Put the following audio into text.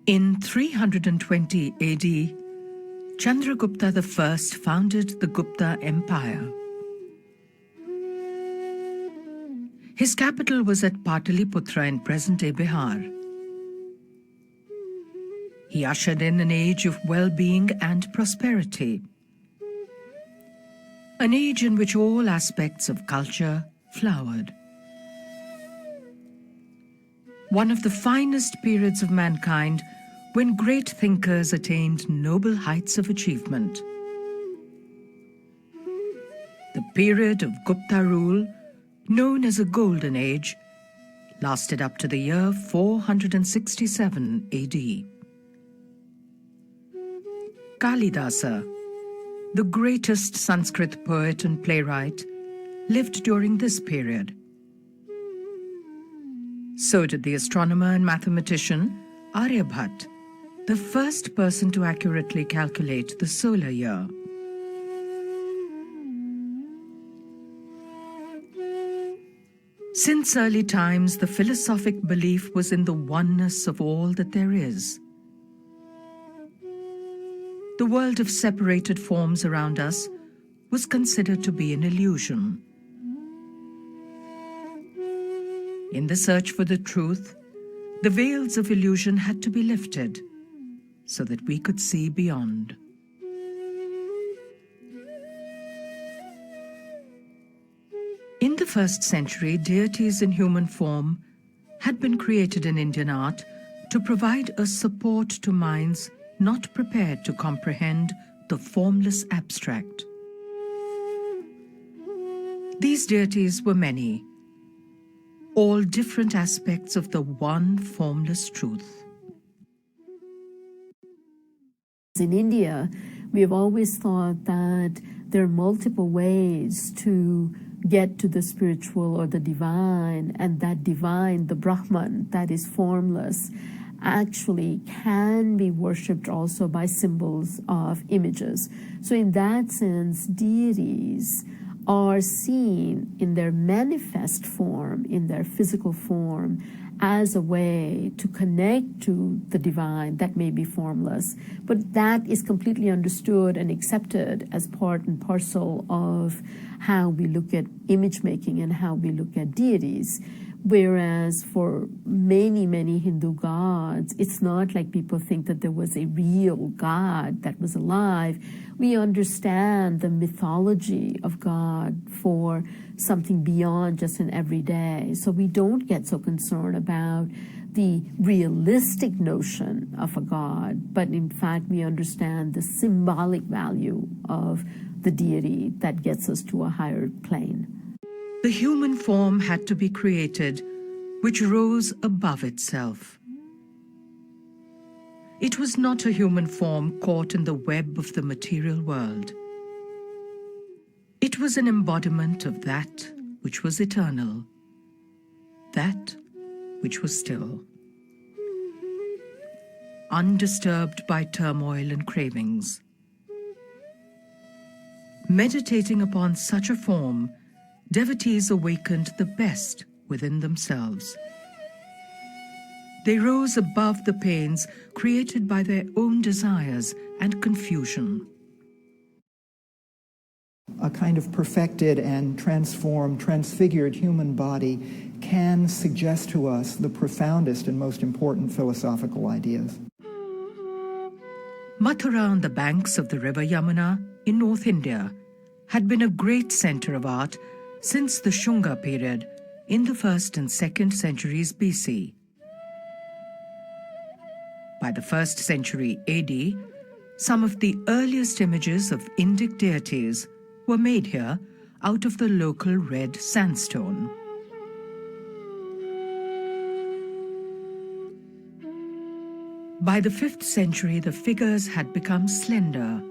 In 320 AD, Chandragupta I founded the Gupta Empire. His capital was at Pataliputra in present-day Bihar. He ushered in an age of well-being and prosperity, an age in which all aspects of culture flowered. One of the finest periods of mankind when great thinkers attained noble heights of achievement. The period of Gupta rule, known as a Golden Age, lasted up to the year 467 AD. Kalidasa, the greatest Sanskrit poet and playwright, lived during this period. So did the astronomer and mathematician Aryabhat, the first person to accurately calculate the solar year. Since early times, the philosophic belief was in the oneness of all that there is. The world of separated forms around us was considered to be an illusion. In the search for the truth, the veils of illusion had to be lifted so that we could see beyond. In the 1st century, deities in human form had been created in Indian art to provide a support to minds not prepared to comprehend the formless abstract. These deities were many, all different aspects of the one formless truth. In India, we have always thought that there are multiple ways to get to the spiritual or the divine, and that divine, the Brahman, that is formless, actually can be worshipped also by symbols of images. So in that sense, deities are seen in their manifest form, in their physical form, as a way to connect to the divine that may be formless. But that is completely understood and accepted as part and parcel of how we look at image making and how we look at deities. Whereas for many, many Hindu gods, it's not like people think that there was a real God that was alive. We understand the mythology of God for something beyond just an everyday. So we don't get so concerned about the realistic notion of a God, but in fact we understand the symbolic value of the deity that gets us to a higher plane. The human form had to be created, which rose above itself. It was not a human form caught in the web of the material world. It was an embodiment of that which was eternal, that which was still, undisturbed by turmoil and cravings. Meditating upon such a form, devotees awakened the best within themselves. They rose above the pains created by their own desires and confusion. A kind of perfected and transformed, transfigured human body can suggest to us the profoundest and most important philosophical ideas. Mathura on the banks of the river Yamuna in North India had been a great center of art since the Shunga period in the 1st and 2nd centuries BC. By the 1st century AD, some of the earliest images of Indic deities were made here out of the local red sandstone. By the 5th century, the figures had become slender,